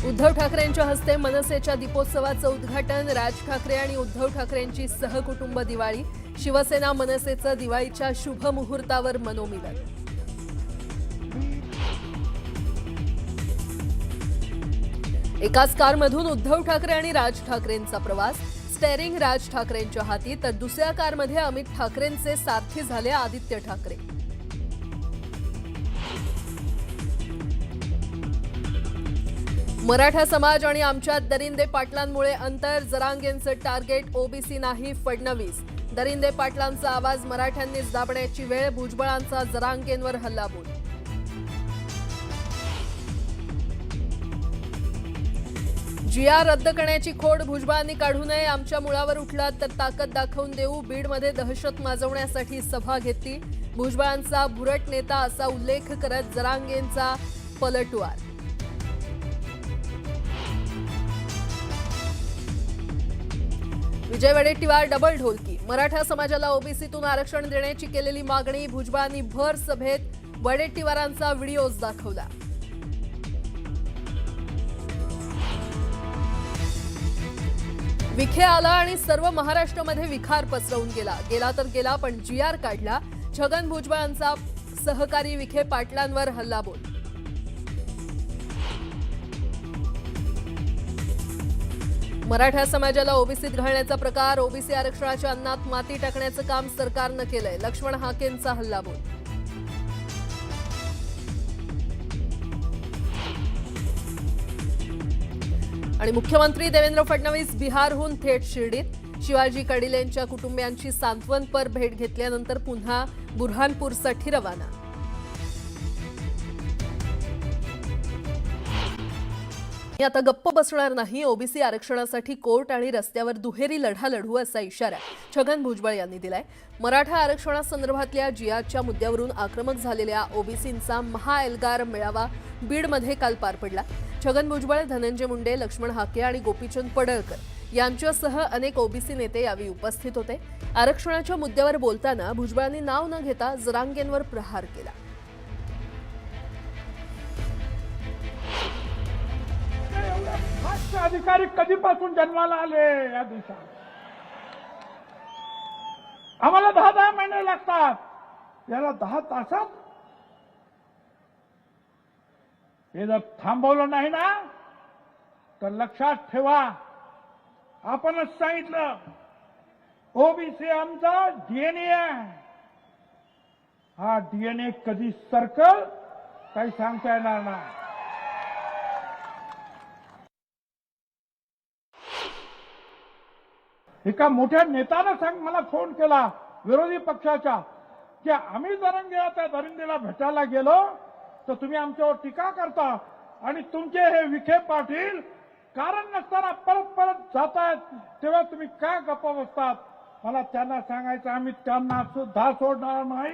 उद्धव ठाकरेंच्या हस्ते मनसेच्या दीपोत्सवाचं उद्घाटन। राज ठाकरे आणि उद्धव ठाकरेंची सहकुटुंब दिवाळी। शिवसेना मनसेचं दिवाळीच्या शुभ मुहूर्तावर मनोमिलन। एकाच कारमधून उद्धव ठाकरे आणि राज ठाकरेंचा प्रवास। स्टेअरिंग राज ठाकरेंच्या हाती तर दुसऱ्या कारमध्ये अमित ठाकरेंचे सारथी झाले आदित्य ठाकरे। मराठा समाज आणि आमच्यात दरिंदे पाटलांमुळे अंतर। जरांगेंचं टार्गेट ओबीसी नाही फडणवीस। दरिंदे पाटलांचा आवाज मराठ्यांनीच दाबण्याची वेळ। भुजबळांचा जरांगेंवर हल्लाबोल। जीआर रद्द करण्याची खोड भुजबळांनी काढू नये। आमच्या मुळावर उठलात तर ताकद दाखवून देऊ। बीडमध्ये दहशत माजवण्यासाठी सभा घेतली। भुजबळांचा भुरट नेता असा उल्लेख करत जरांगेंचा पलटवार। विजय वडेट्टीवार डबल ढोलकी। मराठा समाजाला ओबीसीतून आरक्षण देण्याची केलेली मागणी। भुजबळांनी भर सभेत वडेट्टीवारांचा व्हिडिओज दाखवला। विखे आला आणि सर्व महाराष्ट्रामध्ये विखार पसरवून गेला तर गेला पण जीआर काढला। छगन भुजबळांचा सहकारी विखे पाटलांवर हल्लाबोल। मराठा समाजाला ओबीसीत घालण्याचा प्रकार। ओबीसी आरक्षणाच्या अन्नात माती टाकण्याचं काम सरकारनं केलंय। लक्ष्मण हाकेंचा हल्लाबोल। आणि मुख्यमंत्री देवेंद्र फडणवीस बिहारहून थेट शिर्डीत। शिवाजी कडिलेंच्या कुटुंबियांची सांत्वनपर भेट घेतल्यानंतर पुन्हा बुरहानपूरसाठी रवाना। आता गप्प बसणार नाही। ओबीसी आरक्षणासाठी कोर्ट आणि रस्त्यावर दुहेरी लढा लढू असा इशारा छगन भुजबळ यांनी दिलाय। मराठा आरक्षणासंदर्भातल्या जीआरच्या मुद्द्यावरून आक्रमक झालेल्या ओबीसींचा महाएल्गार मेळावा बीडमध्ये काल पार पडला। छगन भुजबळ, धनंजय मुंडे, लक्ष्मण हाके आणि गोपीचंद पडळकर यांच्यासह अनेक ओबीसी नेते यावेळी उपस्थित होते। आरक्षणाच्या मुद्द्यावर बोलताना भुजबळांनी नाव न घेता जरांगेंवर प्रहार केला। अधिकारी कधीपासून जन्माला आले या देशात? आम्हाला 10 महिने लागतात, याला 10 तासात हे जर थांबवलं नाही ना तर लक्षात ठेवा, आपणच सांगितलं ओबीसी आमचा डीएनए आहे। हा डीएनए कधी सरकल काही सांगता येणार नाही। एका मोठ्या नेत्यानं मला फोन केला विरोधी पक्षाच्या की आम्ही जरांगे त्या दरिंदेला भेटायला गेलो तर तुम्ही आमच्यावर टीका करता आणि तुमचे हे विखे पाटील कारण नसताना परत जातायत, तेव्हा तुम्ही काय गप्प बसतात? मला त्यांना सांगायचं आम्ही त्यांना सुद्धा सोडणार नाही,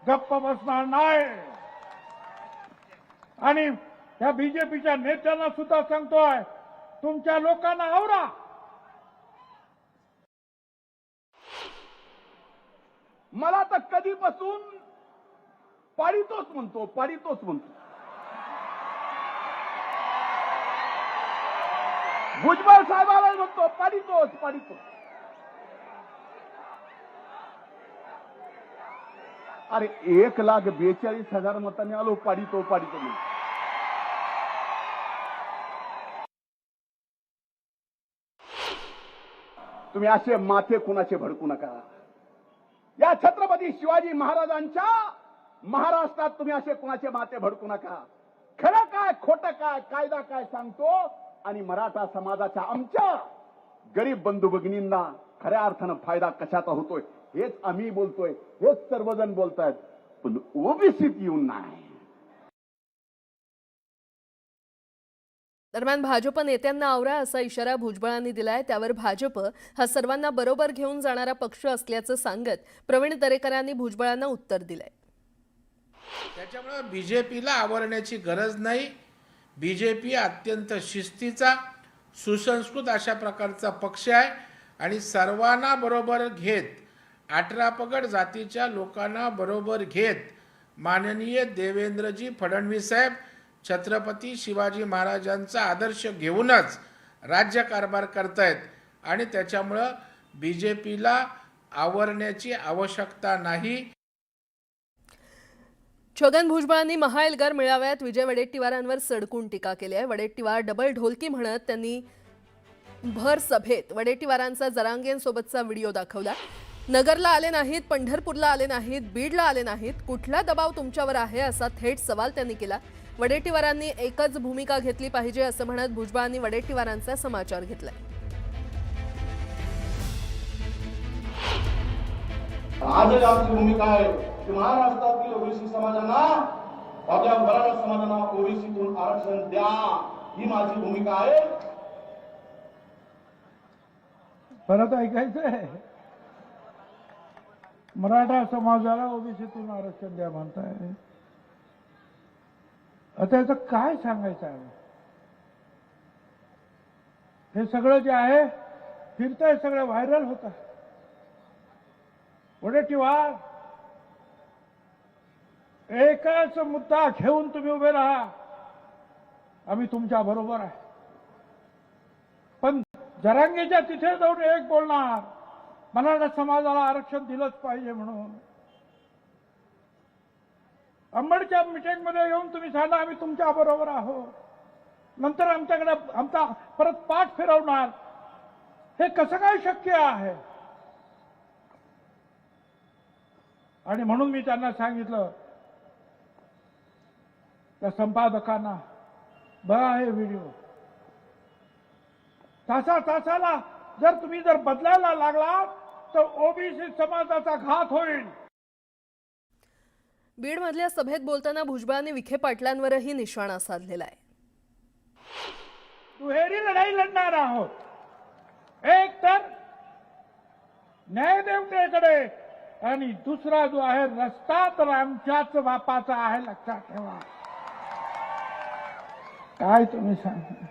गप्प बसणार नाही। आणि या बीजेपीच्या नेत्यांना सुद्धा सांगतोय तुमच्या लोकांना आवरा। मला तर कधीपासून पाडितोच म्हणतो। भुजबळ साहेबाला म्हणतो पाडितोच। अरे 1,42,000 मतांनी आलो पाडितो म्हणून। तुम्ही असे माथे कुणाचे भडकू नका। या छत्रपती शिवाजी महाराजांच्या महाराष्ट्रात तुम्ही असे कुणाचे माथे भडकू नका। खरं काय खोटं काय, कायदा काय सांगतो आणि मराठा समाजाच्या आमच्या गरीब बंधू भगिनींना खऱ्या अर्थानं फायदा कशाचा होतोय हेच आम्ही बोलतोय, हेच सर्वजण बोलतायत, पण ओबीसीत येऊन नाही। दरम्यान भाजप नेत्यांना आवरा असा इशारा भुजबळांनी दिलाय। त्यावर भाजप हा सर्वांना बरोबर घेऊन जाणारा पक्ष असल्याचं सांगत प्रवीण दरेकरांनी भुजबळांना उत्तर दिलंय। त्याच्यामुळे बीजेपीला आवरण्याची गरज नाही। बीजेपी अत्यंत शिस्तीचा, सुसंस्कृत अशा प्रकारचा पक्ष आहे आणि सर्वांना बरोबर घेत 18 पगड जातीच्या लोकांना बरोबर घेत माननीय देवेंद्रजी फडणवीस साहेब छत्रपती शिवाजी महाराजांचा आदर्श घेऊनच राज्यकारभार करतायत आणि त्याच्यामुळं BJPला आवरण्याची आवश्यकता नाही. छगन भुजबळांनी महाएल्गार मेळाव्यात विजय वडेट्टीवारांवर सडकून टीका केली आहे. वडेट्टीवार डबल ढोलकी म्हणत त्यांनी भर सभेत वडेट्टीवारांचा जरांगेंसोबतचा व्हिडिओ दाखवला. नगरला आले नाहीत, पंढरपूरला आले नाहीत, बीडला आले नाहीत, कुठला दबाव तुमच्यावर आहे असा थेट सवाल त्यांनी केला. वडेट्टीवारांनी एकच भूमिका घेतली पाहिजे असं म्हणत भुजबळांनी वडेट्टीवारांचा समाचार घेतलाय. आजच आमची भूमिका आहे की महाराष्ट्रातील ओबीसी समाजांना, आपल्या मराठा समाजांना ओबीसीतून आरक्षण द्या, ही माझी भूमिका आहे. परत ऐकायचंय, मराठा समाजाला ओबीसीतून आरक्षण द्या म्हणताय. आता याचं काय सांगायचं आहे? हे सगळं जे आहे फिरतंय, सगळं व्हायरल होतं. वडेट्टीवार, एकच मुद्दा घेऊन तुम्ही उभे राहा, आम्ही तुमच्या बरोबर आहे. पण जरांगेच्या तिथे जाऊन एक बोलणार, मराठा समाजाला आरक्षण दिलंच पाहिजे म्हणून. अंबडच्या मिटिंगमध्ये येऊन तुम्ही सांगा आम्ही तुमच्या बरोबर आहोत, नंतर आमच्याकडे आमचा परत पाठ फिरवणार. हे कसं काय शक्य आहे? आणि म्हणून मी त्यांना सांगितलं, त्या संपादकांना, बघा हे व्हिडिओ, तासाला जर तुम्ही बदलायला लागलात तर ओबीसी समाजाचा घात होईल. बीडमधल्या सभेत बोलताना भुजबळांनी विखे पाटलांवरही निशाणा साधलेला आहे. दुहेरी लढाई लढणार आहोत. एक तर न्यायदेवतेकडे आणि दुसरा जो आहे रस्ता तर आमच्याच बापाचा आहे, लक्षात ठेवा. काय तुम्ही सांगता?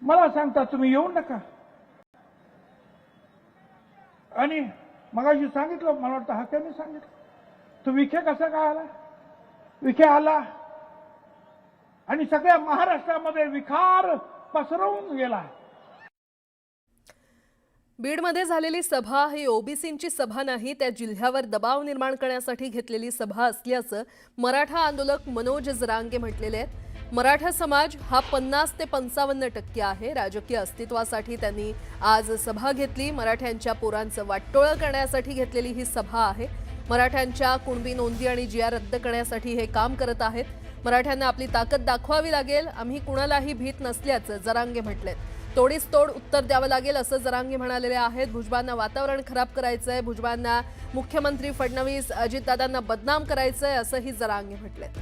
मला सांगता तुम्ही येऊ नका. आणि मगाशी सांगितलं, मला वाटतं हाक्याने सांगितलं, तो विखे कसा काय आला? विखे आला आणि सगळ्या महाराष्ट्रामध्ये विखार पसरवून गेला. बीडमध्ये झालेली सभा ही ओबीसींची सभा नाही, त्या जिल्ह्यावर दबाव निर्माण करण्यासाठी घेतलेली सभा असल्याचं मराठा आंदोलक मनोज जरांगे म्हटलेले आहेत. मराठा समाज हा 50 ते 55% आहे. राजकीय अस्तित्वासाठी त्यांनी आज सभा घेतली. मराठ्यांच्या पोरांचं वाटोळं करण्यासाठी घेतलेली ही सभा आहे. मराठ्यांच्या कुणबी नोंदी आणि जिया रद्द करण्यासाठी हे काम करत आहेत. मराठ्यांना आपली ताकद दाखवावी लागेल, आम्ही कुणालाही भीत नसल्याचं जरांगे म्हटलेत. तोडीस तोड उत्तर द्यावं लागेल असं जरांगे म्हणालेले आहेत. भुजबळांना वातावरण खराब करायचंय, भुजबळांना मुख्यमंत्री फडणवीस अजितदादांना बदनाम करायचंय असंही जरांगे म्हटलेत.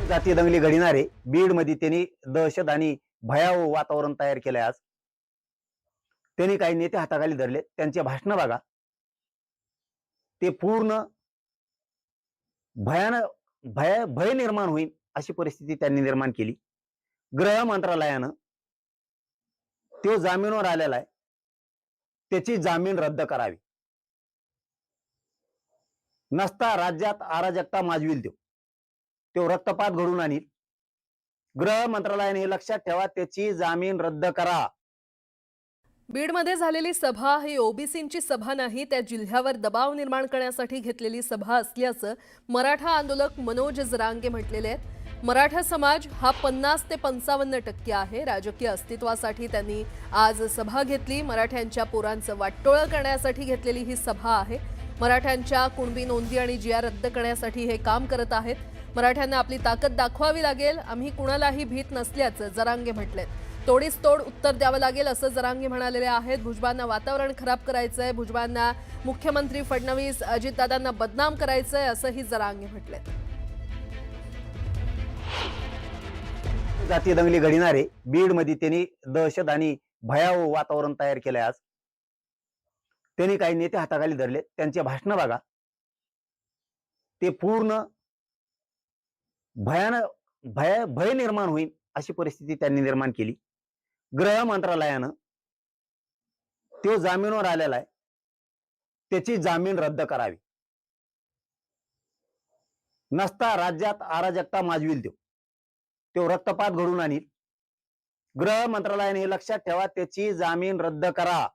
जातीय दंगली घडणारे बीडमध्ये त्यांनी दहशत आणि भयावह वातावरण तयार केलंय. आज त्यांनी काही नेते हाताखाली धरले, त्यांचे भाषण बघा. ते पूर्ण भय निर्माण होईल अशी परिस्थिती त्यांनी निर्माण केली. गृह मंत्रालयानं तो जामीनवर आलेला आहे, त्याची जामीन रद्द करावी. नसता राज्यात अराजकता माजविल तो रक्तपात घडून आणील. गृह मंत्रालयाने हे लक्षात ठेवा, त्याची जामीन रद्द करा. बीडमध्ये झालेली सभा ही ओबीसींची सभा नाही, त्या जिल्ह्यावर दबाव निर्माण करण्यासाठी घेतलेली सभा असल्याचं मराठा आंदोलक मनोज जरांगे म्हटलेले आहेत. मराठा समाज हा 50 ते 55% आहे. राजकीय अस्तित्वासाठी त्यांनी आज सभा घेतली. मराठ्यांच्या पोरांचं वाटोळं करण्यासाठी घेतलेली ही सभा आहे. मराठ्यांच्या कुणबी नोंदी आणि जिया रद्द करण्यासाठी हे काम करत आहेत. मराठ्यांना आपली ताकद दाखवावी लागेल, आम्ही कुणालाही भीत नसल्याचं जरांगे म्हटलेत. तोडीस तोड उत्तर द्यावं लागेल असं जरांगे म्हणालेले आहेत. भुजबळांना वातावरण खराब करायचंय, भुजबळांना मुख्यमंत्री फडणवीस अजितदादांना बदनाम करायचंय असंही जरांगे म्हटलेत. जातीय दंगली घडणारे बीडमध्ये त्यांनी दहशत आणि भयावह वातावरण तयार केलंय. आज त्यांनी काही नेते हाताखाली धरले, त्यांचे भाषण बघा. ते पूर्ण भय निर्माण होईल अशी परिस्थिती त्यांनी निर्माण केली. गृह मंत्रालयानं तो जामीनवर आलेला आहे, त्याची जामीन रद्द करावी. नसता राज्यात अराजकता माजविल तो रक्तपात घडून आणील. गृह मंत्रालयाने हे लक्षात ठेवा, त्याची जामीन रद्द करा.